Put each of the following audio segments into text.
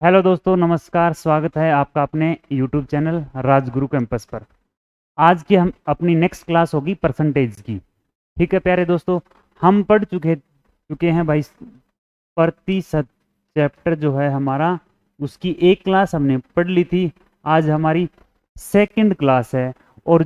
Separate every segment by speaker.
Speaker 1: Hello दोस्तों, नमस्कार। स्वागत है आपका अपने यूट्यूब चैनल राजगुरु कैंपस पर। आज की हम अपनी नेक्स्ट क्लास होगी परसेंटेज की। ठीक है प्यारे दोस्तों, हम पढ़ चुके हैं भाई प्रतिशत चैप्टर जो है हमारा, उसकी एक क्लास हमने पढ़ ली थी। आज हमारी सेकंड क्लास है और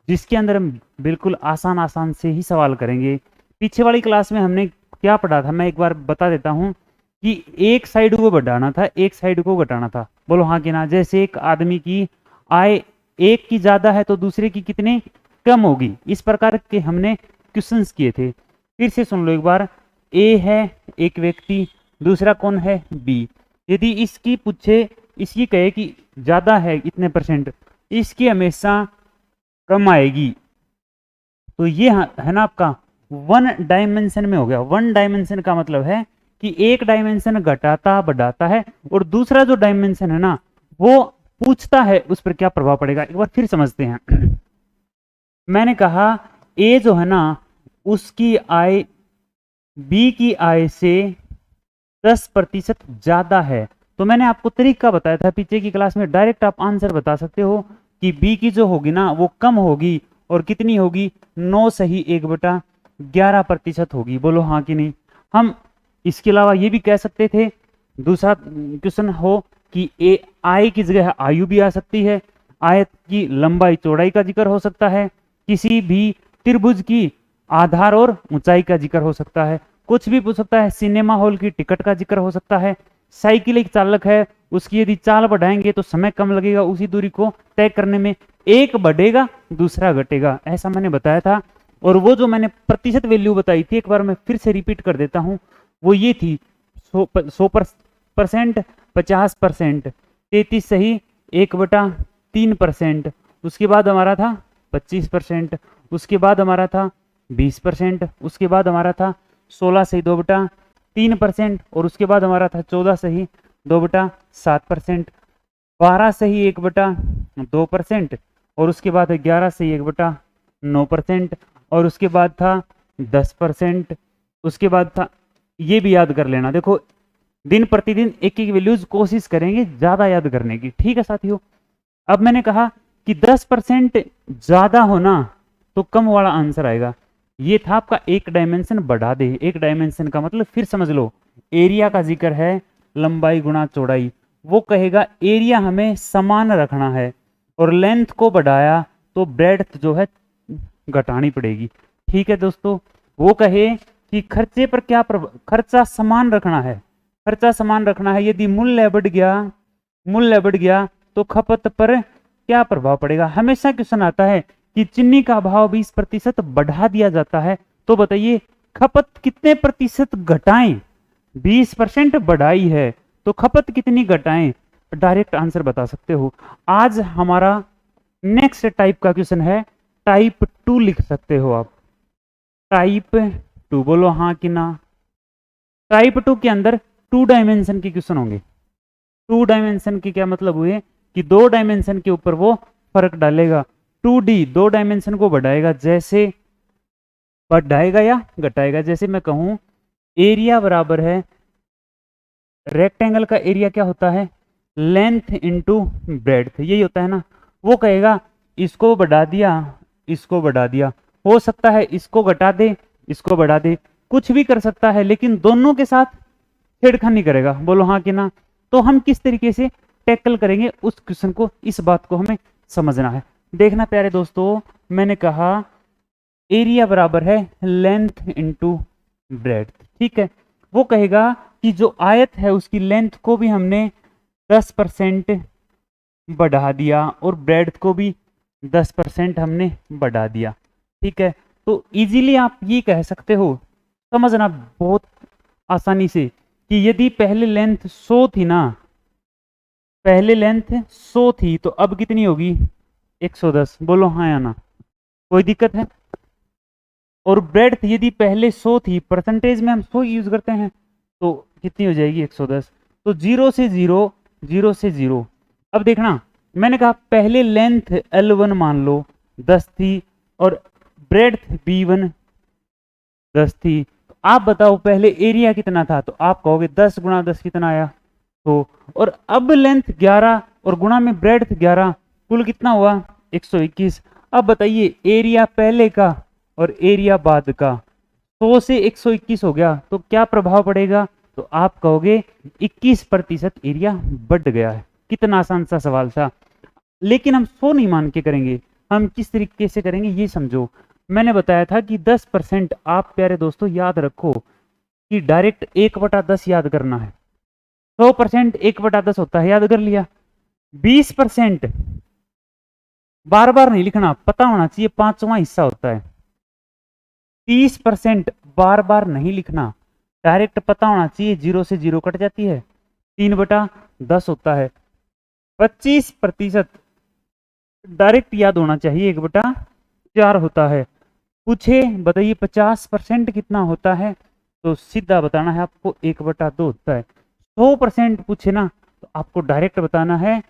Speaker 1: जिसके अंदर हम बिल्कुल आसान आसान से ही सवाल करेंगे। पीछे वाली क्लास में हमने क्या पढ़ा था, मैं एक बार बता देता हूँ कि एक साइड को बढ़ाना था, एक साइड को घटाना था। बोलो हाँ कि ना। जैसे एक आदमी की आय एक की ज्यादा है तो दूसरे की कितनी कम होगी, इस प्रकार के हमने क्वेश्चंस किए थे। फिर से सुन लो एक बार। ए है एक व्यक्ति, दूसरा कौन है बी। यदि इसकी पूछे, इसकी कहे कि ज्यादा है इतने परसेंट, इसकी हमेशा कम आएगी। तो ये है ना आपका वन डायमेंशन में हो गया। वन डायमेंशन का मतलब है कि एक डायमेंशन घटाता बढ़ाता है और दूसरा जो डायमेंशन है ना वो पूछता है उस पर क्या प्रभाव पड़ेगा। एक बार फिर समझते हैं। मैंने कहा ए जो है ना उसकी आय बी की आय से 10% ज्यादा है। तो मैंने आपको तरीका बताया था पीछे की क्लास में, डायरेक्ट आप आंसर बता सकते हो कि बी की जो होगी ना वो कम होगी और कितनी होगी, 9 सही 1/11% होगी। बोलो हाँ कि नहीं। हम इसके अलावा ये भी कह सकते थे, दूसरा क्वेश्चन हो कि ए आय की जगह आयु भी आ सकती है, आयत की लंबाई चौड़ाई का जिक्र हो सकता है, किसी भी त्रिभुज की आधार और ऊंचाई का जिक्र हो सकता है, कुछ भी पूछ सकता है, सिनेमा हॉल की टिकट का जिक्र हो सकता है, साइकिल एक चालक है उसकी यदि चाल बढ़ाएंगे तो समय कम लगेगा उसी दूरी को तय करने में, एक बढ़ेगा दूसरा घटेगा, ऐसा मैंने बताया था। और वो जो मैंने प्रतिशत वैल्यू बताई थी एक बार मैं फिर से रिपीट कर देता हूं, वो ये थी 100%, 50%, 33 सही 1/3%, उसके बाद हमारा था 25%, उसके बाद हमारा था 20%, उसके बाद हमारा था 16 सही 2/3%, और उसके बाद हमारा था 14 सही 2/7%, 12 सही 1/2%, और उसके बाद 11 सही 1/9%, और उसके बाद था 10%। उसके बाद था, ये भी याद कर लेना, देखो दिन प्रतिदिन एक एक वैल्यूज कोशिश करेंगे ज्यादा याद करने की। ठीक है साथियों। अब मैंने कहा कि 10% ज्यादा होना तो कम वाला आंसर आएगा। ये था आपका एक डायमेंशन बढ़ा दे। एक डायमेंशन का मतलब फिर समझ लो, एरिया का जिक्र है, लंबाई गुणा चौड़ाई। वो कहेगा एरिया हमें समान रखना है और लेंथ को बढ़ाया तो ब्रेड्थ जो है घटानी पड़ेगी। ठीक है दोस्तों। वो कहे कि खर्चे पर क्या खर्चा समान रखना है, खर्चा समान रखना है। यदि मूल्य बढ़ गया तो खपत पर क्या प्रभाव पड़ेगा। हमेशा क्वेश्चन आता है कि चीनी का भाव 20% बढ़ा दिया जाता है, तो बताइए खपत कितने प्रतिशत घटाएं। 20% बढ़ाई है तो खपत कितनी घटाएं, डायरेक्ट आंसर बता सकते हो। आज हमारा नेक्स्ट टाइप का क्वेश्चन है, टाइप 2 लिख सकते हो आप। टाइप 2 बोलो हाँ कि ना। टाइप 2 के अंदर 2 डायमेंशन के क्वेश्चन होंगे। 2 डायमेंशन के क्या मतलब हुए कि 2 डायमेंशन के ऊपर वो फर्क डालेगा। 2D 2 डायमेंशन को बढ़ाएगा, जैसे बढ़ाएगा या घटाएगा। जैसे मैं कहूं एरिया बराबर है, रेक्टेंगल का एरिया क्या होता है, लेंथ इंटू ब्रेड्थ, यही होता है ना। वो कहेगा इसको बढ़ा दिया, इसको बढ़ा दिया, हो सकता है इसको घटा दे, इसको बढ़ा दे, कुछ भी कर सकता है, लेकिन दोनों के साथ छेड़खानी करेगा। बोलो हाँ कि ना। तो हम किस तरीके से टैकल करेंगे उस क्वेश्चन को, इस बात को हमें समझना है। देखना प्यारे दोस्तों, मैंने कहा एरिया बराबर है लेंथ इंटू ब्रेड्थ। ठीक है। वो कहेगा कि जो आयत है उसकी लेंथ को भी हमने 10% बढ़ा दिया और ब्रेड्थ को भी 10% हमने बढ़ा दिया। ठीक है। तो इजीली आप ये कह सकते हो, समझना बहुत आसानी से, कि यदि पहले लेंथ 100 थी ना, पहले लेंथ 100 थी तो अब कितनी होगी 110। बोलो हाँ या ना, कोई दिक्कत है। और ब्रेड्थ यदि पहले 100 थी, परसेंटेज में हम 100 यूज करते हैं, तो कितनी हो जाएगी 110। तो 0 से 0, 0 से 0। अब देखना, मैंने कहा पहले लेंथ L1 मान लो 10 थी और ब्रेड्थ B1 10 थी। तो आप बताओ पहले एरिया कितना था, तो आप कहोगे 10 गुणा 10 कितना आया तो और अब लेंथ 11 और गुणा में ब्रेड्थ 11, कुल कितना हुआ 121। अब बताइए एरिया पहले का और एरिया बाद का 100 से 121 हो गया तो क्या प्रभाव पड़ेगा, तो आप कहोगे 21% एरिया बढ़ गया है। कितना आसान सा सवाल था, लेकिन हम 100 नहीं मान के करेंगे, हम किस तरीके से करेंगे ये समझो। मैंने बताया था कि 10% आप प्यारे दोस्तों याद रखो कि डायरेक्ट 1/10 याद करना है। 100% 1/10 होता है, याद कर लिया। 20% बार बार नहीं लिखना, पता होना चाहिए, 5वां हिस्सा होता है। 30% बार बार नहीं लिखना, डायरेक्ट पता होना चाहिए, 0 से 0 कट जाती है, 3/10 होता है। 25% डायरेक्ट याद होना चाहिए, 1/4 होता है। पूछे बताइए 50% कितना होता है, तो सीधा बताना है आपको 1/2 होता है। 100% पूछे ना तो आपको डायरेक्ट बताना है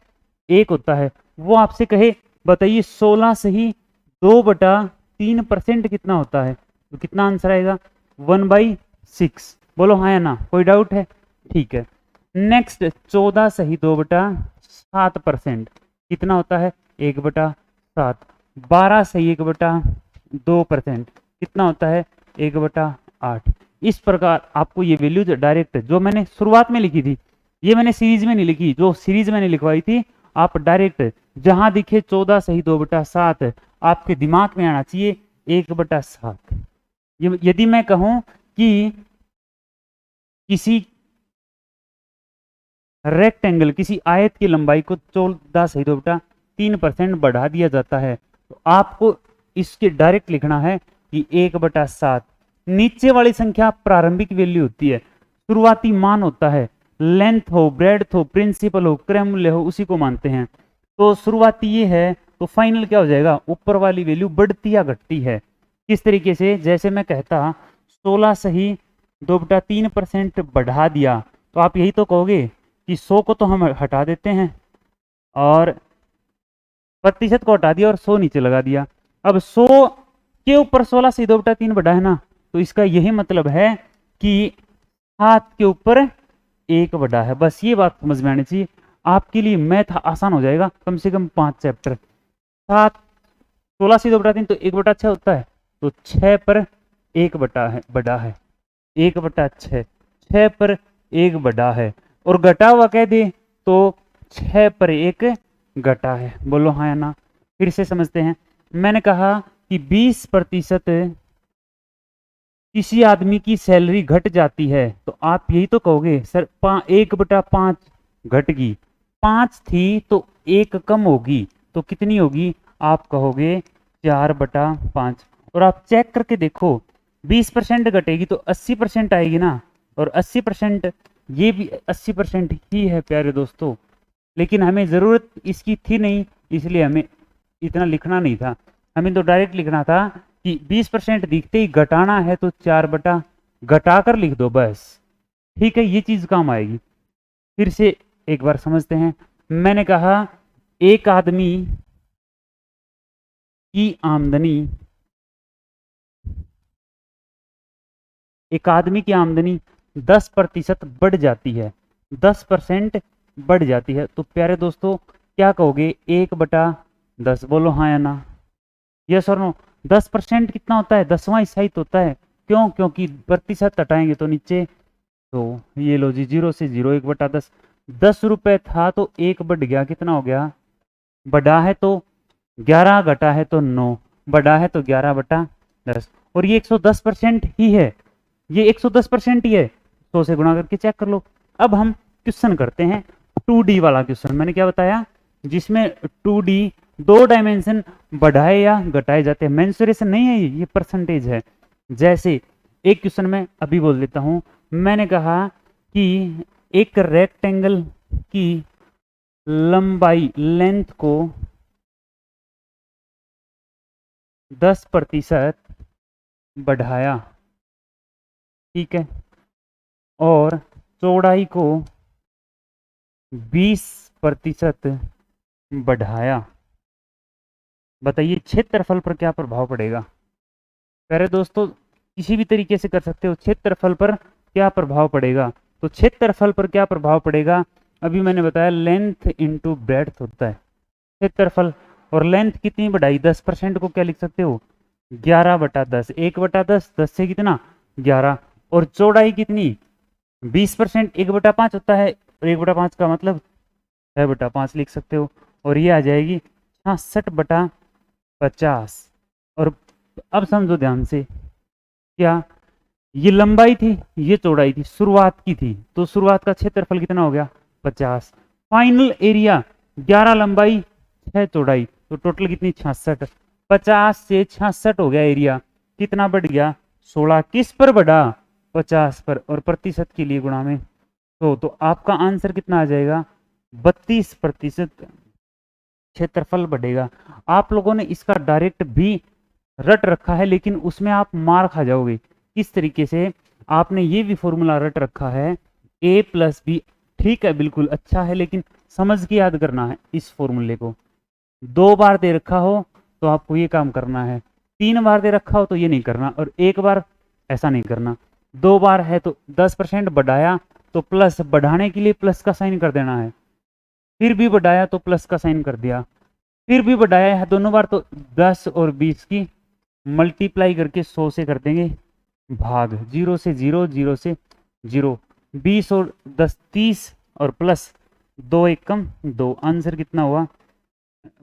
Speaker 1: 1 होता है। वो आपसे कहे बताइए 16 से ही 2/3% कितना होता है, तो कितना आंसर आएगा 1/6। बोलो हाँ या ना, कोई डाउट है? ठीक है। नेक्स्ट 14 से ही 2/7% कितना होता है 1/7। 12 से 1/2% कितना होता है 1/8। इस प्रकार आपको ये वैल्यूज डायरेक्ट जो मैंने शुरुआत में लिखी थी, ये मैंने सीरीज में नहीं लिखी, जो सीरीज मैंने लिखवाई थी आप डायरेक्ट जहां दिखे 14 से ही 2/7 आपके दिमाग में आना चाहिए 1/7। यदि मैं कहूं कि किसी रेक्टेंगल, किसी आयत की लंबाई को 14 से 2/3% बढ़ा दिया जाता है, तो आपको इसके डायरेक्ट लिखना है कि 1/7। नीचे वाली संख्या प्रारंभिक वैल्यू होती है, शुरुआती मान होता है। लेंथ हो, ब्रेड्थ हो, प्रिंसिपल हो, क्रम मूल्य हो, उसी को मानते हैं। तो शुरुआती ये है, तो फाइनल क्या हो जाएगा, ऊपर वाली वैल्यू बढ़ती या घटती है। किस तरीके से, जैसे मैं कहता 16 से ही 2/3% बढ़ा दिया, तो आप यही तो कहोगे कि 100 को तो हम हटा देते हैं और प्रतिशत को हटा दिया और 100 नीचे लगा दिया। अब 100 के ऊपर 16 से 2/3 बढ़ा है ना, तो इसका यही मतलब है कि 7 के ऊपर 1 बढ़ा है। बस ये बात समझ में आनी चाहिए, आपके लिए मैथ आसान हो जाएगा। कम से कम 5 चैप्टर। 7 16 से 2/3 तो 1/6 होता है, तो 6 पर 1 बढ़ा है 1/6, 6 पर 1 बढ़ा है, और घटा हुआ कह दे तो 6 पर 1 घटा है। बोलो हाँ या ना। फिर से समझते हैं। मैंने कहा कि 20% किसी आदमी की सैलरी घट जाती है, तो आप यही तो कहोगे सर 1/5 घट गई, 5 थी तो 1 कम होगी, तो कितनी होगी, आप कहोगे 4/5। और आप चेक करके देखो 20% घटेगी तो 80% आएगी ना, और 80% ये भी 80% ही है प्यारे दोस्तों। लेकिन हमें ज़रूरत इसकी थी नहीं, इसलिए हमें इतना लिखना नहीं था। हमें तो डायरेक्ट लिखना था कि 20% दिखते ही घटाना है तो 4 घटा कर लिख दो बस। ठीक है, ये चीज़ काम आएगी। फिर से एक बार समझते हैं। मैंने कहा एक आदमी की आमदनी, एक आदमी की आमदनी 10% बढ़ जाती है, 10% बढ़ जाती है, तो प्यारे दोस्तों क्या कहोगे 1/10। बोलो हाँ या ना, यस और नो। 10% कितना होता है, 10वां हिस्सा ही तो होता है। क्यों, क्योंकि प्रतिशत हटाएंगे तो नीचे, तो ये लो जी 0 से 0 1/10। 10 रुपए था तो 1 बढ़ गया, कितना हो गया, बढ़ा है तो 11, घटा है तो 9, बढ़ा है तो 11/10। और ये 110% ही है, ये 110% ही है। 100 से गुणा करके चेक कर लो। अब हम क्वेश्चन करते हैं 2D वाला क्वेश्चन। मैंने क्या बताया, जिसमें 2D 2 डायमेंशन बढ़ाए या घटाए जाते हैं। मेंसुरेशन नहीं है, ये परसेंटेज है। जैसे एक क्वेश्चन में अभी बोल देता हूं। मैंने कहा कि एक रेक्टेंगल की लंबाई, लेंथ को 10% बढ़ाया, ठीक है, और चौड़ाई को 20% बढ़ाया। बताइए क्षेत्रफल पर क्या प्रभाव पड़ेगा। प्यारे दोस्तों किसी भी तरीके से कर सकते हो, क्षेत्रफल पर क्या प्रभाव पड़ेगा। तो क्षेत्रफल पर क्या प्रभाव पड़ेगा, अभी मैंने बताया लेंथ इंटू ब्रेड्थ होता है क्षेत्रफल। और लेंथ कितनी बढ़ाई 10% को क्या लिख सकते हो 11/10, 1/10, 10 से कितना 11। और चौड़ाई कितनी 20%, 1/5 होता है, और 1/5 का मतलब 6/5 लिख सकते हो। और ये आ जाएगी 66/50। और अब समझो ध्यान से, क्या ये लंबाई थी, ये चौड़ाई थी, शुरुआत की थी, तो शुरुआत का क्षेत्रफल कितना हो गया 50। फाइनल एरिया 11 लंबाई 6 चौड़ाई, तो टोटल कितनी 66। 50 से 66 हो गया एरिया, कितना बढ़ गया 16। किस पर बढ़ा 50 पर, और प्रतिशत के लिए गुणा में तो आपका आंसर कितना आ जाएगा 32% क्षेत्रफल बढ़ेगा। आप लोगों ने इसका डायरेक्ट भी रट रखा है, लेकिन उसमें आप मार खा जाओगे। किस तरीके से आपने ये भी फॉर्मूला रट रखा है a+b, ठीक है बिल्कुल अच्छा है, लेकिन समझ के याद करना है। इस फॉर्मूले को 2 बार दे रखा हो तो आपको ये काम करना है, 3 बार दे रखा हो तो ये नहीं करना, और 1 बार ऐसा नहीं करना। 2 बार है तो 10% बढ़ाया तो प्लस, बढ़ाने के लिए प्लस का साइन कर देना है, फिर भी बढ़ाया तो प्लस का साइन कर दिया, फिर भी बढ़ाया है दोनों बार तो 10 और 20 की मल्टीप्लाई करके 100 से कर देंगे भाग, 0 से 0, 0 से 0, 20 और 10 30, और प्लस 2 1 कम 2, आंसर कितना हुआ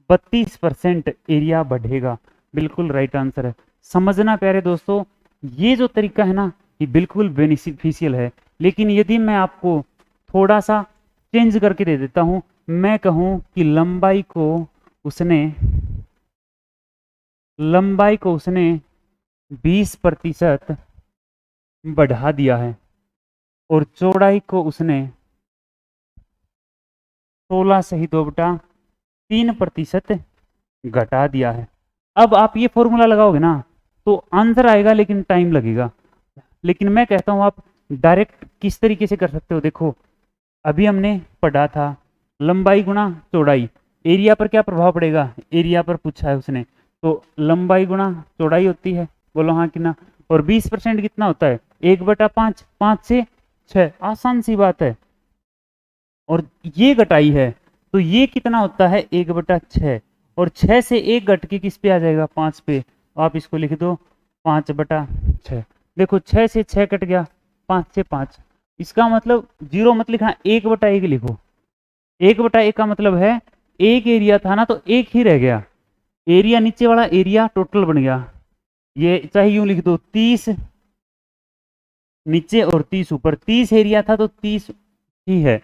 Speaker 1: 32% एरिया बढ़ेगा। बिल्कुल राइट आंसर है। समझना प्यारे दोस्तों, ये जो तरीका है ना ये बिल्कुल बेनिफिशियल है, लेकिन यदि मैं आपको थोड़ा सा चेंज करके दे देता हूं, मैं कहूं कि लंबाई को उसने 20% बढ़ा दिया है, और चौड़ाई को उसने 16 सही 2/3% घटा दिया है। अब आप ये फॉर्मूला लगाओगे ना तो आंसर आएगा, लेकिन टाइम लगेगा। लेकिन मैं कहता हूं आप डायरेक्ट किस तरीके से कर सकते हो, देखो अभी हमने पढ़ा था लंबाई गुणा चौड़ाई, एरिया पर क्या प्रभाव पड़ेगा, एरिया पर पूछा है उसने, तो लंबाई गुणा चौड़ाई होती है, बोलो हाँ कि ना। और 20% कितना होता है 1/5, 5 से 6, आसान सी बात है। और ये घटाई है तो ये कितना होता है 1/6, और 6 से 1 घट के किस पे आ जाएगा 5 पे, तो आप इसको लिख दो 5/6। देखो 6 से 6 कट गया, 5 से 5, इसका मतलब 0 मत लिखा, 1/1 लिखो। 1/1 का मतलब है एक एरिया था ना तो एक ही रह गया, एरिया नीचे वाला एरिया टोटल बन गया। ये चाहे यूं लिख दो 30 नीचे और 30 ऊपर, 30 एरिया था तो 30 ही है,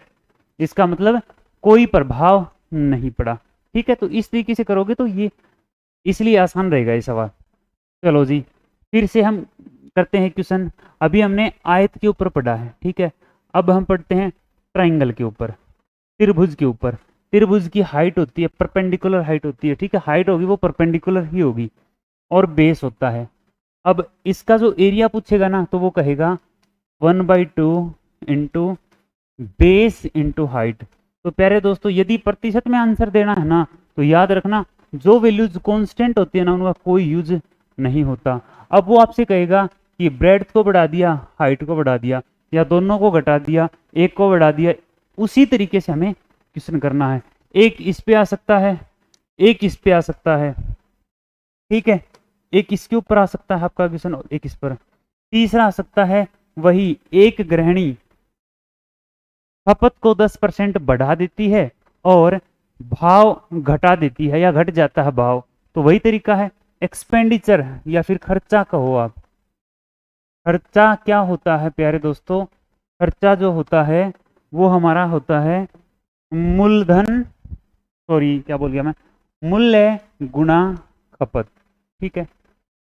Speaker 1: इसका मतलब कोई प्रभाव नहीं पड़ा। ठीक है, तो इस तरीके से करोगे तो ये इसलिए आसान रहेगा ये सवाल। चलो जी, फिर से हम करते हैं क्वेश्चन। अभी हमने आयत के ऊपर पढ़ा है, ठीक है, अब हम पढ़ते हैं ट्राइंगल के ऊपर, त्रिभुज के ऊपर। त्रिभुज की हाइट होती है परपेंडिकुलर हाइट होती है, ठीक है, हाइट होगी वो परपेंडिकुलर ही होगी, और बेस होता है। अब इसका जो एरिया पूछेगा ना तो वो कहेगा 1/2 इंटू बेस इंटू हाइट। तो प्यारे दोस्तों यदि प्रतिशत में आंसर देना है ना तो याद रखना जो वैल्यूज कांस्टेंट होती है ना उनका कोई यूज नहीं होता। अब वो आपसे कहेगा कि ब्रेड्थ को बढ़ा दिया, हाइट को बढ़ा दिया, या दोनों को घटा दिया, एक को बढ़ा दिया, उसी तरीके से हमें क्वेश्चन करना है। एक इस पे आ सकता है, एक इस पे आ सकता है, ठीक है, एक इसके ऊपर आ सकता है आपका क्वेश्चन और एक इस पर। तीसरा आ सकता है वही एक गृहिणी खपत को 10% बढ़ा देती है और भाव घटा देती है या घट जाता है भाव, तो वही तरीका है एक्सपेंडिचर या फिर खर्चा कहो आप। खर्चा क्या होता है प्यारे दोस्तों, खर्चा जो होता है वो हमारा होता है मूलधन, सॉरी क्या बोल गया मैं, मूल्य गुणा खपत। ठीक है,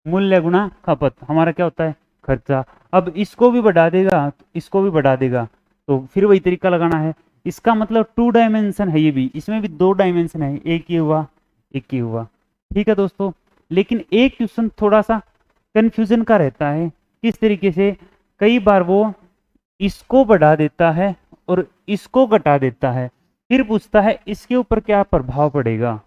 Speaker 1: मूल्य गुणा खपत हमारा क्या होता है खर्चा। अब इसको भी बढ़ा देगा, इसको भी बढ़ा देगा, तो फिर वही तरीका लगाना है। इसका मतलब 2 डायमेंशन है ये भी, इसमें भी 2 डायमेंशन है, एक ये हुआ एक ये हुआ। ठीक है दोस्तों, लेकिन एक क्वेश्चन थोड़ा सा कंफ्यूजन का रहता है, किस तरीके से कई बार वो इसको बढ़ा देता है और इसको घटा देता है, फिर पूछता है इसके ऊपर क्या प्रभाव पड़ेगा।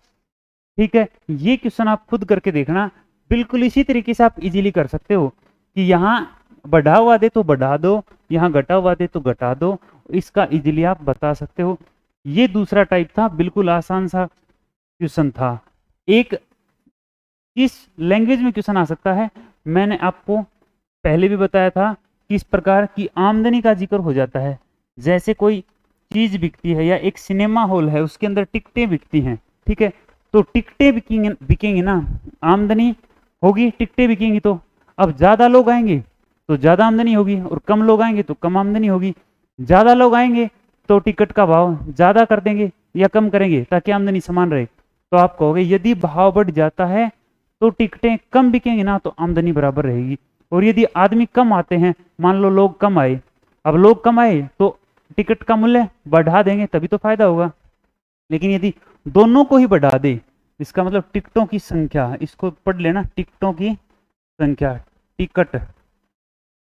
Speaker 1: ठीक है, ये क्वेश्चन आप खुद करके देखना, बिल्कुल इसी तरीके से आप इजीली कर सकते हो कि यहाँ बढ़ा हुआ दे तो बढ़ा दो, यहाँ घटा हुआ दे तो घटा दो, इसका इजीली आप बता सकते हो। ये दूसरा टाइप था, बिल्कुल आसान सा क्वेश्चन था। एक किस लैंग्वेज में क्वेश्चन आ सकता है, मैंने आपको पहले भी बताया था, किस प्रकार की आमदनी का जिक्र हो जाता है। जैसे कोई चीज बिकती है या एक सिनेमा हॉल है, उसके अंदर टिकटें बिकती हैं, ठीक है, तो टिकटें बिकेंगी ना, आमदनी होगी, टिकटें बिकेंगी तो अब ज्यादा लोग आएंगे तो ज्यादा आमदनी होगी, और कम लोग आएंगे तो कम आमदनी होगी। ज्यादा लोग आएंगे तो टिकट का भाव ज्यादा कर देंगे या कम करेंगे ताकि आमदनी समान रहे। तो आप कहोगे यदि भाव बढ़ जाता है तो टिकटें कम बिकेंगी ना, तो आमदनी बराबर रहेगी। और यदि आदमी कम आते हैं, मान लो लोग कम आए, अब लोग कम आए तो टिकट का मूल्य बढ़ा देंगे तभी तो फायदा होगा। लेकिन यदि दोनों को ही बढ़ा दे, इसका मतलब टिकटों की संख्या, इसको पढ़ लेना, टिकटों की संख्या,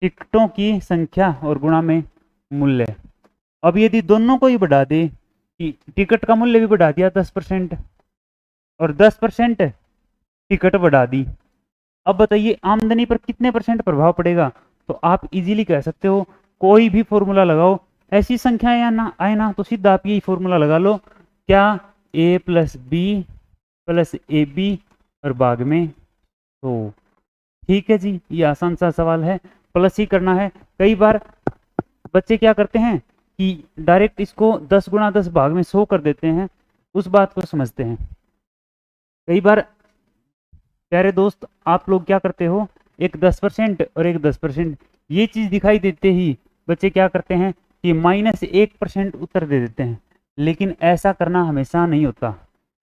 Speaker 1: टिकटों की संख्या और गुणा में मूल्य। अब यदि दोनों को ही बढ़ा दे, कि टिकट का मूल्य भी बढ़ा दिया 10% और 10% टिकट बढ़ा दी, अब बताइए आमदनी पर कितने परसेंट प्रभाव पड़ेगा। तो आप इजीली कह सकते हो, कोई भी फॉर्मूला लगाओ, ऐसी संख्या या ना आए ना तो सीधा आप यही फॉर्मूला लगा लो, क्या a plus B plus A B और भाग में तो, ठीक है जी, ये आसान सा सवाल है, प्लस ही करना है। कई बार बच्चे क्या करते हैं कि डायरेक्ट इसको 10 गुणा 10 भाग में 100 कर देते हैं, उस बात को समझते हैं। कई बार प्यारे दोस्त आप लोग क्या करते हो, एक 10% और एक 10%, ये चीज दिखाई देते ही बच्चे क्या करते हैं कि -1% उत्तर दे देते हैं। लेकिन ऐसा करना हमेशा नहीं होता,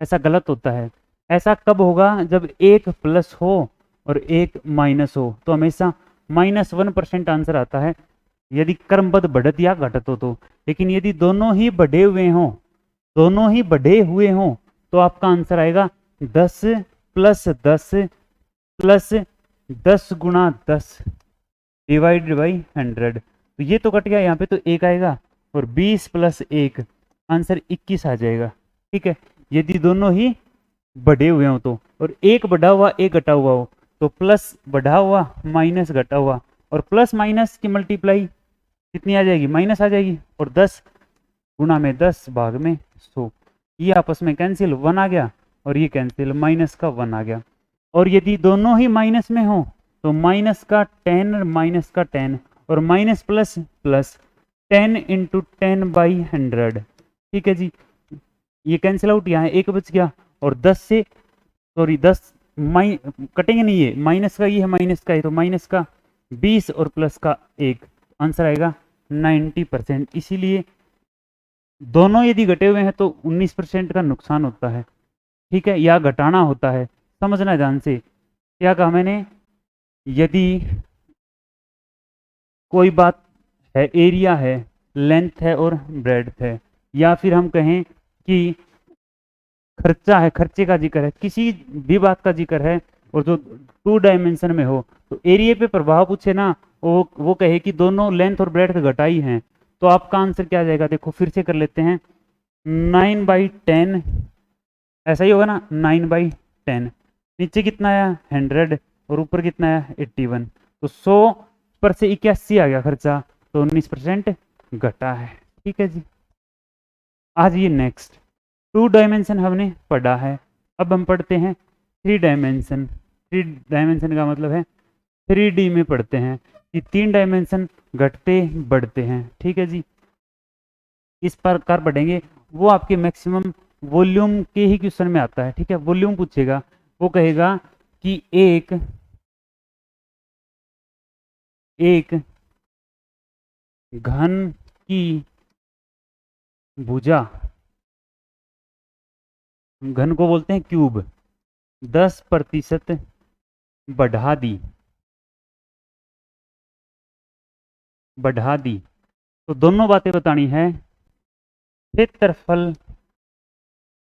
Speaker 1: ऐसा गलत होता है। ऐसा कब होगा, जब एक प्लस हो और एक माइनस हो, तो हमेशा -1% आंसर आता है, यदि क्रमबद्ध बढ़त या घटत हो तो। लेकिन यदि दोनों ही बढ़े हुए हों, दोनों ही बढ़े हुए हों, तो आपका आंसर आएगा 10 प्लस 10 प्लस 10 गुणा 10 डिवाइडेड बाई 100। तो ये तो कट गया, यहाँ पे तो 1 आएगा, और 20 प्लस 1 आंसर 21 आ जाएगा, ठीक है, यदि दोनों ही बढ़े हुए हो तो। और एक बढ़ा हुआ एक घटा हुआ हो, तो प्लस बढ़ा हुआ माइनस घटा हुआ, और प्लस माइनस की मल्टीप्लाई कितनी आ जाएगी, माइनस आ जाएगी, और 10 गुणा में 10 भाग में 100, ये आपस में कैंसिल, 1 आ गया, और ये कैंसिल, माइनस का 1 आ गया। और यदि दोनों ही माइनस में हो तो माइनस का 10 और माइनस का 10, और minus plus plus 10 into 10 by 100, ठीक है जी, ये कैंसिल आउट, यहाँ एक बच गया, और 10 से सॉरी 10 कटेंगे नहीं, ये माइनस का, ये है माइनस का, ये तो माइनस का 20 और प्लस का 1, आंसर आएगा 90%। इसीलिए दोनों यदि घटे हुए हैं तो 19% का नुकसान होता है, ठीक है, या घटाना होता है, समझना ध्यान से। क्या कहा मैंने, यदि कोई बात है, एरिया है, लेंथ है और ब्रेड्थ है, या फिर हम कहें कि खर्चा है, खर्चे का जिक्र है, किसी भी बात का जिक्र है, और जो 2 डायमेंशन में हो, तो एरिया पे प्रभाव पूछे ना, वो कहे कि दोनों लेंथ और ब्रेड्थ घटाई हैं, तो आपका आंसर क्या आ जाएगा, देखो फिर से कर लेते हैं, 9/10, ऐसा ही होगा ना, 9/10, नीचे कितना आया 100 और ऊपर कितना आया 81, तो 100 पर से 81 आ गया खर्चा, तो 19% घटा है, ठीक है जी। आज ये नेक्स्ट 2 डायमेंशन हमने पढ़ा है, अब हम पढ़ते हैं 3 डायमेंशन। 3 डायमेंशन का मतलब है 3D में पढ़ते हैं कि 3 डायमेंशन घटते बढ़ते हैं, ठीक है जी। इस प्रकार पढ़ेंगे, वो आपके मैक्सिमम वॉल्यूम के ही क्वेश्चन में आता है, ठीक है, वॉल्यूम पूछेगा, वो कहेगा कि एक घन की भुजा, घन को बोलते हैं क्यूब, 10% बढ़ा दी, तो दोनों बातें बतानी है, क्षेत्रफल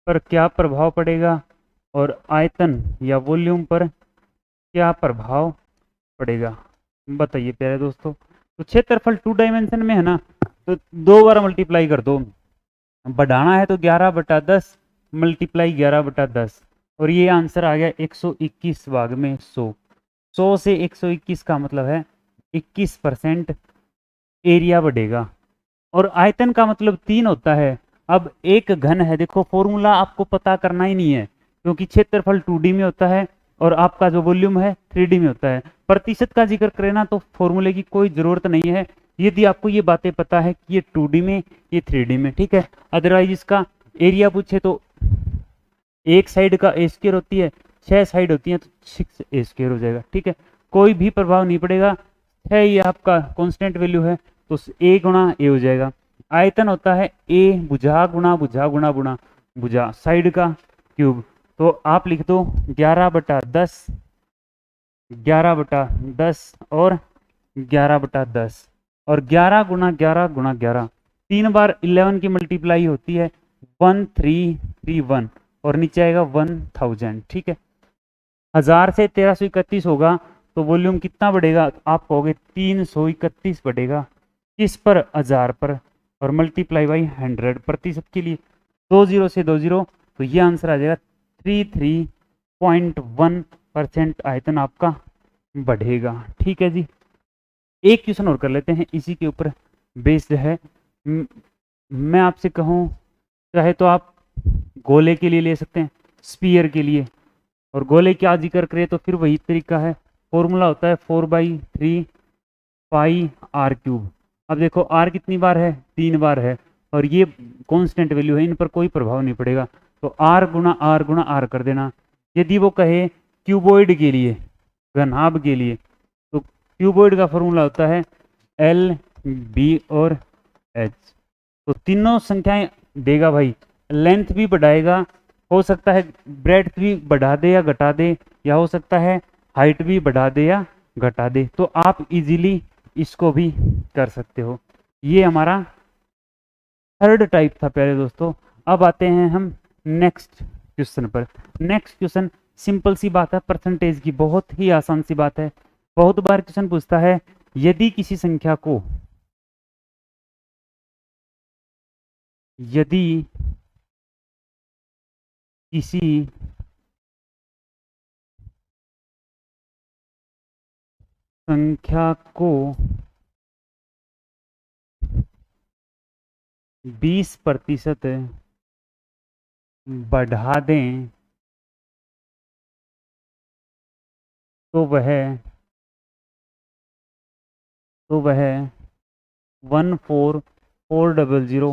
Speaker 1: पर क्या प्रभाव पड़ेगा और आयतन या वॉल्यूम पर क्या प्रभाव पड़ेगा, बताइए प्यारे दोस्तों। तो क्षेत्रफल 2 डायमेंशन में है ना, तो 2 बार मल्टीप्लाई कर दो, बढ़ाना है तो 11/10 मल्टीप्लाई 11/10, और ये आंसर आ गया 121 भाग में 100। 100 से 121 का मतलब है 21% एरिया बढ़ेगा। और आयतन का मतलब 3 होता है। अब एक घन है, देखो फॉर्मूला आपको पता करना ही नहीं है, क्योंकि क्षेत्रफल 2D में होता है और आपका जो वॉल्यूम है 3D में होता है। प्रतिशत का जिक्र करें ना तो फॉर्मूले की कोई जरूरत नहीं है, यदि आपको ये बातें पता है कि ये 2D में, ये 3D में, ठीक है। अदरवाइज इसका एरिया पूछे तो एक साइड का ए स्क्वायर होती है, 6 साइड होती है तो 6 ए स्क्वायर हो जाएगा, ठीक है। कोई भी प्रभाव नहीं पड़ेगा, है ये आपका कांस्टेंट वैल्यू है तो ए गुणा ए हो जाएगा। आयतन होता है ए भुजा गुणा भुजा गुणा गुणा भुजा साइड का क्यूब, तो आप लिख दो 11/10, 11/10 और 11/10, और 11 गुणा 11 गुणा 11, 3 बार 11 की मल्टीप्लाई होती है 1331 और नीचे आएगा 1000, ठीक है। 1000 से 1331 होगा तो वॉल्यूम कितना बढ़ेगा, तो आप कहोगे 331 बढ़ेगा, किस पर, 1000 पर, और मल्टीप्लाई बाई 100 प्रतिशत के लिए 2 0 से 2 0, तो ये आंसर आ जाएगा 33.1% आयतन आपका बढ़ेगा, ठीक है जी। एक क्वेश्चन और कर लेते हैं, इसी के ऊपर बेस्ड है। मैं आपसे कहूँ चाहे तो आप गोले के लिए ले सकते हैं, स्पीयर के लिए, और गोले क्या जिक्र करें तो फिर वही तरीका है, फॉर्मूला होता है 4/3 पाई आर क्यूब। अब देखो आर कितनी बार है, 3 बार है, और ये कांस्टेंट वैल्यू है, इन पर कोई प्रभाव नहीं पड़ेगा, तो आर गुणा आर गुणा आर कर देना। यदि वो कहे क्यूबॉइड के लिए, घनाभ के लिए, तो क्यूबॉइड का फॉर्मूला होता है एल बी और एच, तो तीनों संख्याएं देगा भाई, लेंथ भी बढ़ाएगा, हो सकता है ब्रेड्थ भी बढ़ा दे या घटा दे, या हो सकता है हाइट भी बढ़ा दे या घटा दे, तो आप इजीली इसको भी कर सकते हो। ये हमारा थर्ड टाइप था प्यारे दोस्तों। अब आते हैं हम नेक्स्ट क्वेश्चन पर। नेक्स्ट क्वेश्चन सिंपल सी बात है, परसेंटेज की, बहुत ही आसान सी बात है। बहुत बार क्वेश्चन पूछता है यदि किसी संख्या को, यदि किसी संख्या को 20% बढ़ा दें तो वह 14400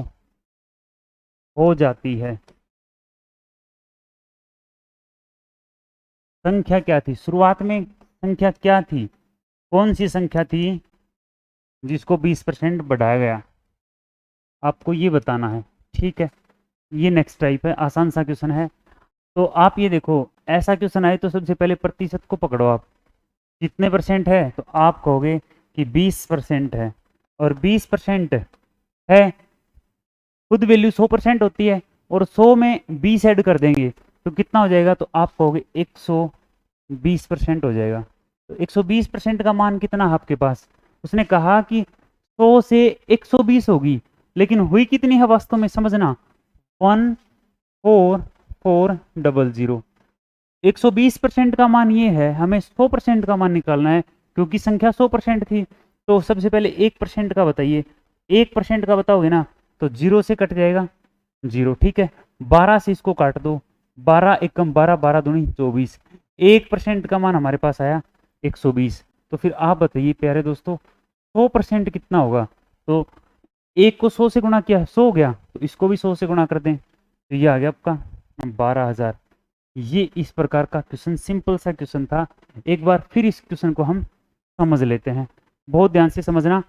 Speaker 1: हो जाती है। संख्या क्या थी शुरुआत में, संख्या क्या थी, कौन सी संख्या थी जिसको 20% बढ़ाया गया, आपको ये बताना है, ठीक है। ये नेक्स्ट टाइप है, आसान सा क्वेश्चन है। तो आप ये देखो, ऐसा क्वेश्चन आए तो सबसे पहले प्रतिशत को पकड़ो, आप कितने परसेंट है, तो आप कहोगे कि 20% है, और 20% है, खुद वैल्यू 100% होती है, और 100 में 20 ऐड कर देंगे तो कितना हो जाएगा, तो आप कहोगे 120% हो जाएगा। तो 120% का मान कितना है आपके पास, उसने कहा कि 100 से 120 होगी, लेकिन हुई कितनी है वास्तव में, समझना, 14400। 120% का मान ये है, हमें 100% का मान निकालना है, क्योंकि संख्या 100% थी। तो सबसे पहले 1% का बताइए, 1% का बताओगे ना तो 0 से कट जाएगा 0, ठीक है। 12 से इसको काट दो, 12 एकम 12, 12 दूनी 24, 1% का मान हमारे पास आया 120। तो फिर आप बताइए प्यारे दोस्तों 100% कितना होगा, तो 1 को 100 से गुणा किया 100 हो गया, तो इसको भी 100 से गुणा कर दें तो ये आ गया आपका 12000। ये इस प्रकार का क्वेश्चन, सिंपल सा क्वेश्चन था। एक बार फिर इस क्वेश्चन को हम समझ लेते हैं, बहुत ध्यान से समझना।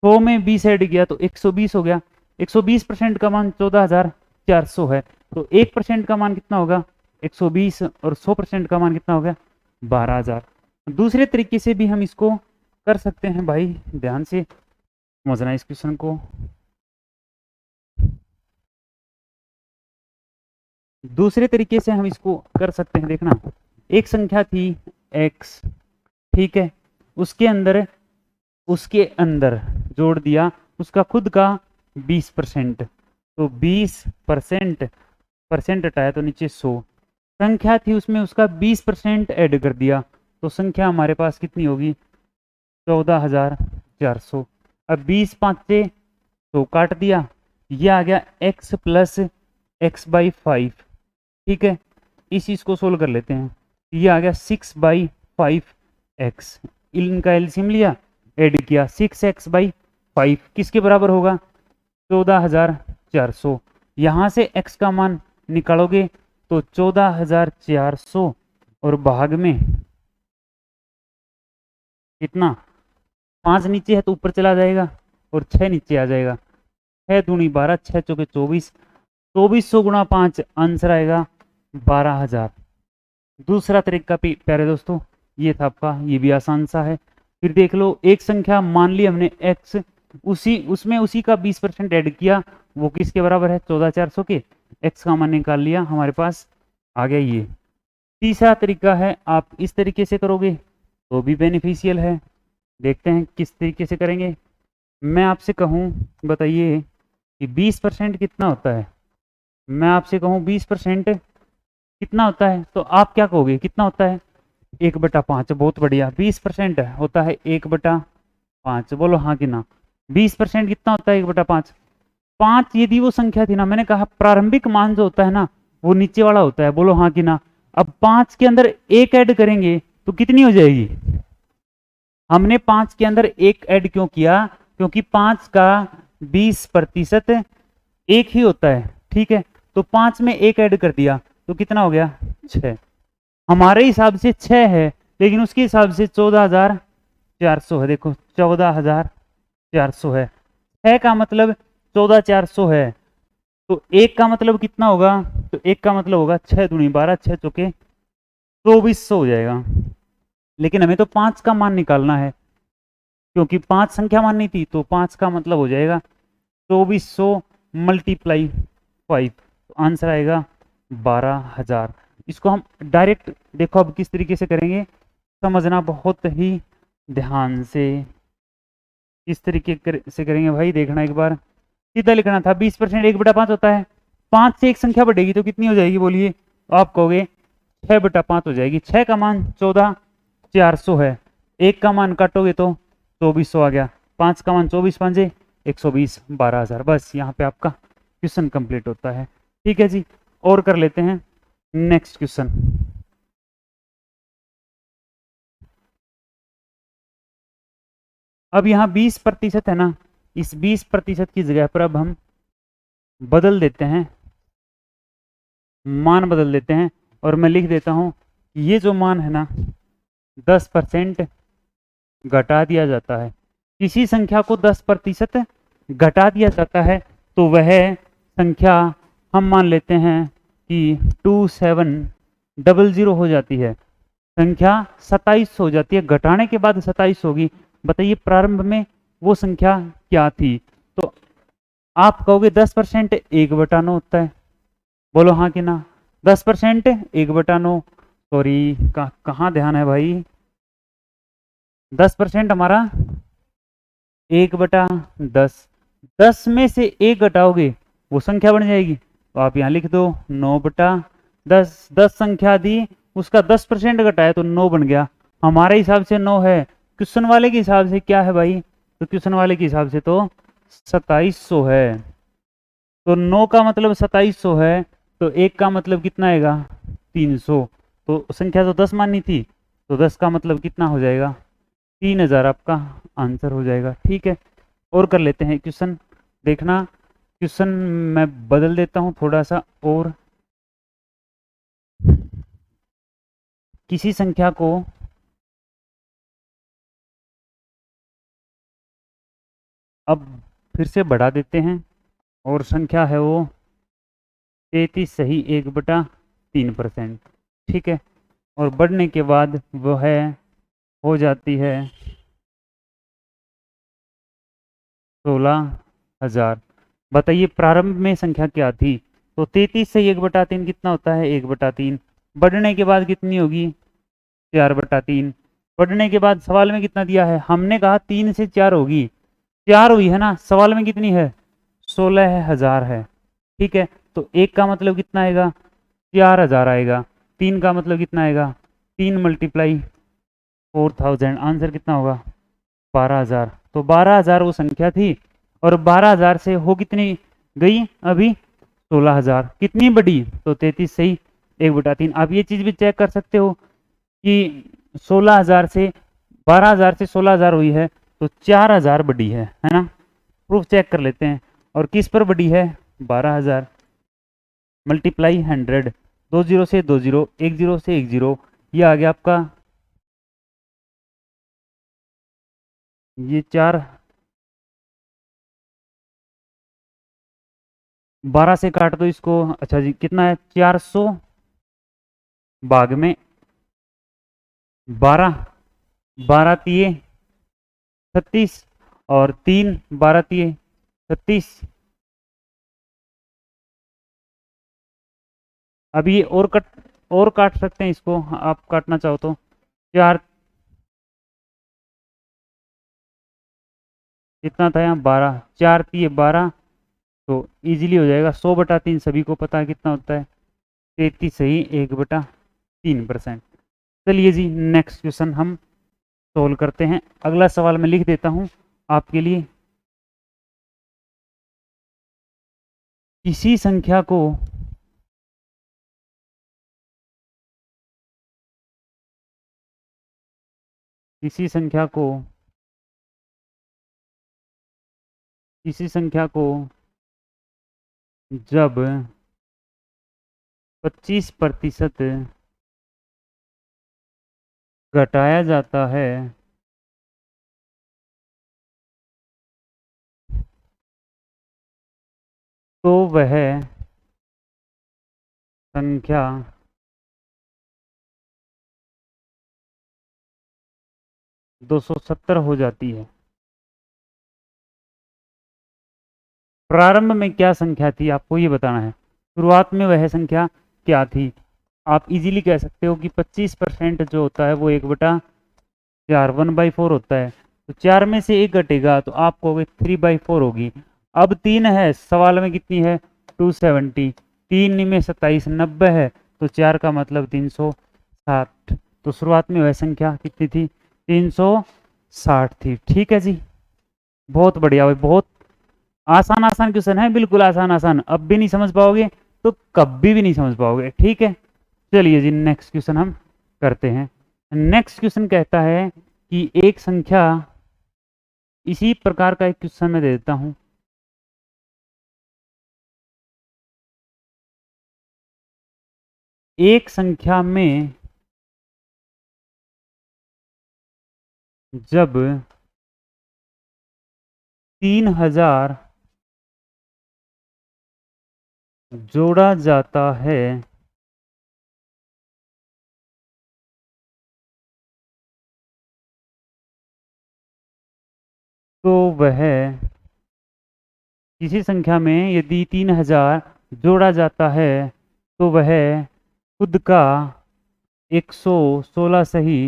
Speaker 1: 100 में 20 ऐड किया तो 120 हो गया, 120% का मान 14400 है, तो 1% का मान कितना होगा 120, और 100% का मान कितना हो गया 12000। दूसरे तरीके से भी हम इसको कर सकते हैं भाई, ध्यान से समझना इस क्वेश्चन को। दूसरे तरीके से हम इसको कर सकते हैं, देखना, एक संख्या थी x, ठीक है, उसके अंदर जोड़ दिया उसका खुद का 20%, तो 20% परसेंट हटाया तो नीचे 100, संख्या थी उसमें उसका 20% ऐड कर दिया, तो संख्या हमारे पास कितनी होगी 14400। अब 20 5 से 100 काट दिया, ये आ गया x प्लस एक्स बाई 5। ठीक है, इस चीज को सोल्व कर लेते हैं। ये आ गया 6 बाई 5x, इनका एलसीएम लिया, ऐड किया, 6x बाई 5 किसके बराबर होगा? 14,400। यहाँ से x का मान निकालोगे तो 14,400 और भाग में कितना, 5 नीचे है तो ऊपर चला जाएगा और 6 नीचे आ जाएगा, 6 दूनी 12, 6 चौके 24, 2400 गुणा 5, आंसर आएगा 12,000। दूसरा तरीका प्यारे दोस्तों ये था आपका, ये भी आसान सा है। फिर देख लो, एक संख्या मान ली हमने x, उसमें उसी का 20% ऐड किया, वो किसके बराबर है? 14,400 के। x का मान निकाल लिया, हमारे पास आ गया ये। तीसरा तरीका है, आप इस तरीके से करोगे तो भी बेनिफिशियल है। देखते हैं किस तरीके से करेंगे। मैं आपसे कहूँ, बताइए कि 20% कितना होता है? मैं आपसे कहूँ 20% कितना होता है, तो आप क्या कहोगे कितना होता है? 1/5। बहुत बढ़िया, 20% होता है 1/5। बोलो हाँ कि ना? 20% कितना होता है? 1/5। 5 यदि वो संख्या थी ना, मैंने कहा प्रारंभिक मान जो होता है ना वो नीचे वाला होता है। बोलो हाँ कि ना? अब 5 के अंदर 1 ऐड करेंगे तो कितनी हो जाएगी? हमने 5 के अंदर 1 ऐड क्यों किया? क्योंकि 5 का 20% 1 ही होता है। ठीक है, तो 5 में 1 ऐड कर दिया तो कितना हो गया? 6। हमारे हिसाब से 6 है, लेकिन उसके हिसाब से 14,400 है। देखो 14,400 है, 6 का मतलब 14,400 है, तो 1 का मतलब कितना होगा? तो 1 का मतलब होगा 6 दूनी 12, 6 चौके 2400 हो जाएगा। लेकिन हमें तो 5 का मान निकालना है, क्योंकि 5 संख्या माननी थी, तो 5 का मतलब हो जाएगा 2400 मल्टीप्लाई 5, तो आंसर आएगा 12,000। इसको हम डायरेक्ट देखो अब किस तरीके से करेंगे, समझना बहुत ही ध्यान से। किस तरीके से करेंगे भाई, देखना एक बार। सीधा लिखना था, 20% 1/5 होता है, 5 से एक संख्या बढ़ेगी तो कितनी हो जाएगी बोलिए? आप कहोगे 6/5 हो जाएगी। 6 का मान 14,400 है, 1 का मान काटोगे तो 2400 आ गया, 5 का मान 24 5 120, 12,000। बस यहाँ पे आपका क्वेश्चन कंप्लीट होता है। ठीक है जी, और कर लेते हैं नेक्स्ट क्वेश्चन। अब यहाँ 20% है ना, इस 20% की जगह पर अब हम बदल देते हैं, मान बदल देते हैं, और मैं लिख देता हूं ये जो मान है ना 10% घटा दिया जाता है। किसी संख्या को 10% घटा दिया जाता है तो वह संख्या हम मान लेते हैं कि 2700 हो जाती है, संख्या 27 हो जाती है, घटाने के बाद 27 होगी। बताइए प्रारंभ में वो संख्या क्या थी? तो आप कहोगे 10% 1/9 होता है। बोलो हाँ कि ना? 10% 1/9, सॉरी कहाँ ध्यान है भाई, 10% हमारा 1/10, 10 में से 1 घटाओगे वो संख्या बन जाएगी, तो आप यहाँ लिख दो 9/10। 10 संख्या दी, उसका 10% घटाया तो 9 बन गया। हमारे हिसाब से 9 है, क्वेश्चन वाले के हिसाब से क्या है भाई? तो क्वेश्चन वाले के हिसाब से तो 2700 है। तो 9 का मतलब 2700 है, तो 1 का मतलब कितना आएगा? 300। तो संख्या तो 10 माननी थी, तो 10 का मतलब कितना हो जाएगा? 3000 आपका आंसर हो जाएगा। ठीक है, और कर लेते हैं क्वेश्चन। देखना क्वेश्चन मैं बदल देता हूं थोड़ा सा, और किसी संख्या को अब फिर से बढ़ा देते हैं, और संख्या है वो 33 सही 1/3%। ठीक है, और बढ़ने के बाद वह हो जाती है 16,000। बताइए प्रारंभ में संख्या क्या थी? तो 33 से 1/3 कितना होता है? 1/3। बढ़ने के बाद कितनी होगी? 4/3। बढ़ने के बाद सवाल में कितना दिया है? हमने कहा 3 से 4 होगी, 4 हुई है ना, सवाल में कितनी है? 16,000 है। ठीक है, तो 1 का मतलब कितना आएगा? 4,000 आएगा। 3 का मतलब कितना आएगा? 3 × 4000, आंसर कितना होगा? 12,000। तो 12,000 वो संख्या थी और 12,000 से हो कितनी गई अभी 16,000, कितनी बढ़ी तो 33 सही 1/3। आप ये चीज भी चेक कर सकते हो कि 16,000 से 12,000 से 16,000 हुई है तो 4,000 बढ़ी है ना। प्रूफ चेक कर लेते हैं। और किस पर बढ़ी है 12,000 मल्टीप्लाई 100, 2 0 से 2 0, 1 0 से 1 0, ये आ गया आपका ये 4, 12 से काट दो इसको। अच्छा जी कितना है 400 भाग में 12, 12 तिये 36 और 3 12 तिये 36। अब ये और काट सकते हैं इसको आप काटना चाहो तो 4 कितना था यहाँ 12, 4 तिये 12 तो इजीली हो जाएगा 100/3 सभी को पता है कितना होता है 33 सही 1/3%। चलिए जी नेक्स्ट क्वेश्चन हम सोल्व करते हैं। अगला सवाल मैं लिख देता हूं आपके लिए। किसी संख्या को किसी संख्या को जब 25% घटाया जाता है तो वह संख्या 270 हो जाती है। प्रारंभ में क्या संख्या थी आपको ये बताना है। शुरुआत में वह संख्या क्या थी। आप इजीली कह सकते हो कि 25% जो होता है वो 1/4 1/4 होता है। तो 4 में से 1 घटेगा तो आप कहोगे 3/4 होगी। अब 3 है सवाल में कितनी है 270, 3 में 27 90 है तो 4 का मतलब 360। तो शुरुआत में वह संख्या कितनी थी 360 थी। ठीक है जी बहुत बढ़िया भाई, बहुत आसान क्वेश्चन है, बिल्कुल आसान। अब भी नहीं समझ पाओगे तो कभी भी नहीं समझ पाओगे। ठीक है चलिए जी नेक्स्ट क्वेश्चन हम करते हैं। नेक्स्ट क्वेश्चन कहता है कि एक संख्या, इसी प्रकार का एक क्वेश्चन मैं दे देता हूं। एक संख्या में जब 3000 जोड़ा जाता है तो वह, किसी संख्या में यदि 3000 जोड़ा जाता है तो वह खुद का 116 सही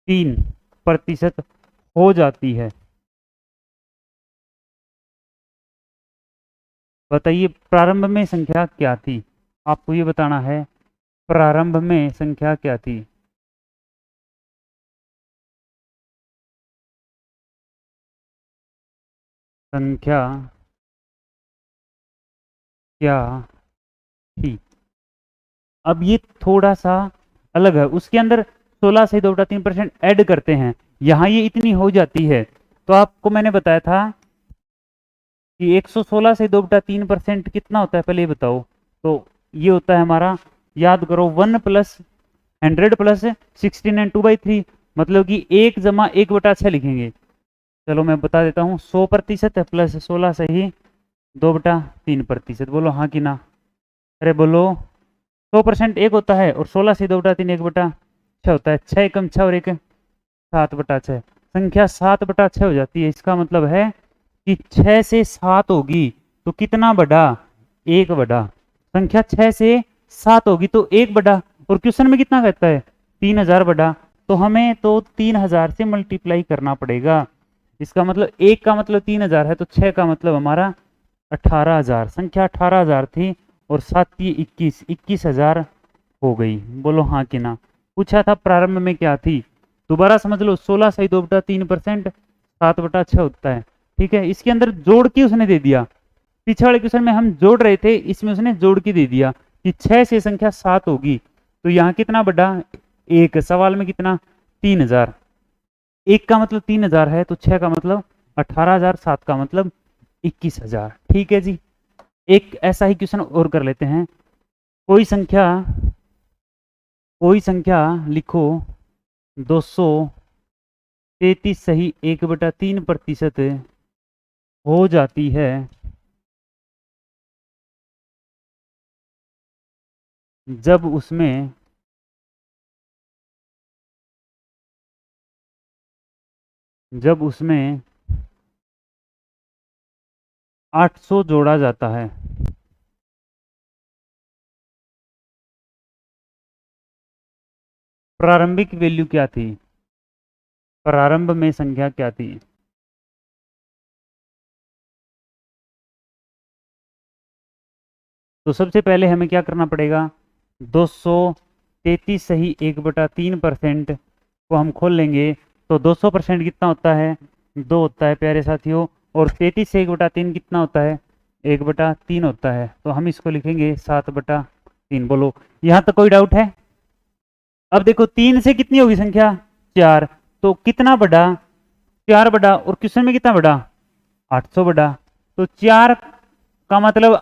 Speaker 1: 3% हो जाती है। बताइए प्रारंभ में संख्या क्या थी। आपको ये बताना है प्रारंभ में संख्या क्या थी। संख्या क्या थी। अब ये थोड़ा सा अलग है, उसके अंदर 16 से 2/3% ऐड करते हैं, यहाँ ये इतनी हो जाती है। तो आपको मैंने बताया था कि 116 से 2/3% कितना होता है पहले ये बताओ। तो ये होता है हमारा, याद करो 1 + 100 + 16 एंड 2/3 मतलब कि 1 + 1/6 लिखेंगे। चलो मैं बता देता हूँ 100% प्लस 16 सही 2/3%। बोलो हाँ कि ना। अरे बोलो 100% 1 होता है और 16 से 2/3 1/6 होता है। 6 एकम 6 और 1 7/6 संख्या 7/6 हो जाती है। इसका मतलब है कि 6 से 7 होगी तो कितना बढ़ा 1 बढ़ा। संख्या 6 से 7 होगी तो 1 बढ़ा और क्वेश्चन में कितना कहता है 3000 बढ़ा। तो हमें तो 3000 से मल्टीप्लाई करना पड़ेगा। इसका मतलब 1 का मतलब 3000 है तो 6 का मतलब हमारा 18,000। संख्या 18,000 थी और 7 × 21 21,000 हो गई। बोलो हाँ कि ना। पूछा था प्रारंभ में क्या थी, दोबारा समझ लो। 16 सही 2/3%, 7/6 होता है। ठीक है, इसके अंदर जोड़ के उसने दे दिया। पीछे वाले क्वेश्चन में हम जोड़ रहे थे, इसमें उसने जोड़ के दे दिया कि 6 से संख्या 7 होगी। तो यहाँ कितना बढ़ा, 1। सवाल में कितना, 3000। 1 का मतलब 3000 है, तो 6 का मतलब 18,000, 7 का मतलब 21,000। ठीक है जी। एक ऐसा ही क्वेश्चन और कर लेते हैं। कोई संख्या लिखो 233 सही 1/3% हो जाती है जब उसमें जब उसमें 800 जोड़ा जाता है। प्रारंभिक वैल्यू क्या थी, प्रारंभ में संख्या क्या थी। तो सबसे पहले हमें क्या करना पड़ेगा, 233 सही 1/3% को हम खोल लेंगे। तो 200% कितना होता है, 2 होता है प्यारे साथियों। और 33 से 1/3 कितना होता है, 1/3 होता है। तो हम इसको लिखेंगे 7/3। बोलो यहां तक कोई डाउट है। अब देखो 3 से कितनी होगी संख्या, 4। तो कितना बढ़ा, 4 बढ़ा। और क्वेश्चन में कितना बढ़ा, 800 बढ़ा। तो 4 का मतलब